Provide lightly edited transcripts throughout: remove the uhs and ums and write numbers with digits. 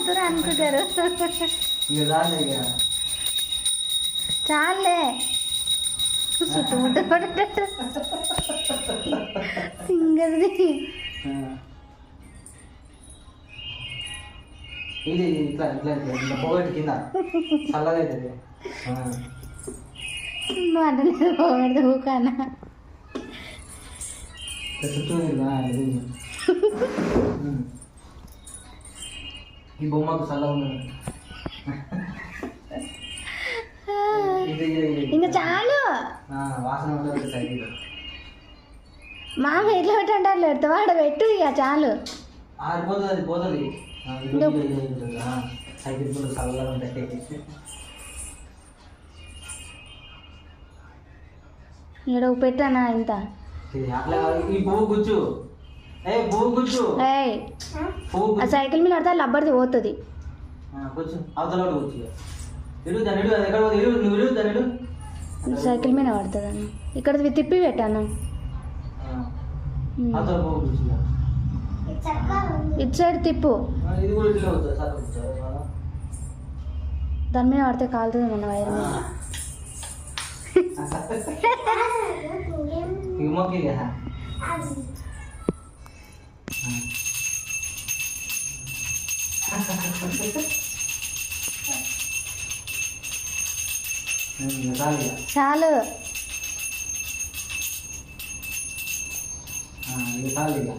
నవ్వుతారు అనుకుంటారు. చాలే చుట్టుముట్టు పడేటట్టు సింగర్ది. ఇది ఇట్లా ఇట్లా ఇట్లా పోగొట్టు కింద చల్లగా అవుతుంది. మాటలేదు పోగొడదు ఊకానా చుట్టూ ఈ బొమ్మకు చల్లగా ఉన్నది. ఇంకా చాలు వాసన ఉంటుంది సైకిల్. మామ ఎట్లా పెట్టంటారు పెడతా వాడ పెట్టు ఇక చాలు. ఆరిపోతుంది, అది పోతుంది. సైకిల్ కూడా చల్లగా ఉంటాయి. ఇక్కడ పెట్టానా ఇంత అట్లా ఈ పువ్వు గుచ్చు, పువ్వు గుచ్చు, ఆ సైకిల్ మీద పడితే లబ్బర్ది పోతుంది. కూర్చు అవతల కూర్చు. ఇడు దాని ఇడు, అది ఎక్కడ పోతుంది? ఇడు నువ్వు ఇడు దాని ఇడు. సైకిల్ మీద పడుతుంది అన్న. ఇక్కడ తిప్పి పెట్టాను. అవతల పువ్వు కూర్చు. ఇటు సైడ్ తిప్పు. ఇది కూడా ఇట్లా అవుతుంది సార్. దాని మీద పడితే కాలుతుంది మన వైర్ మీద. మొక్కి చాలు ఇది చాలు ఇక.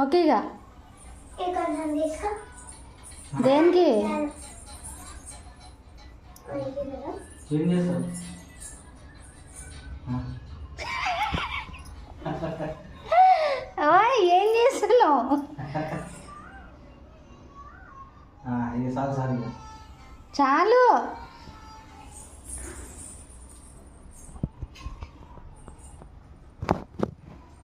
ఓకేగా దేనికి ఏం చేస్తావు? ఏం చేస్తున్నావు? ఇది చాలు చాలు ఇక. చాలు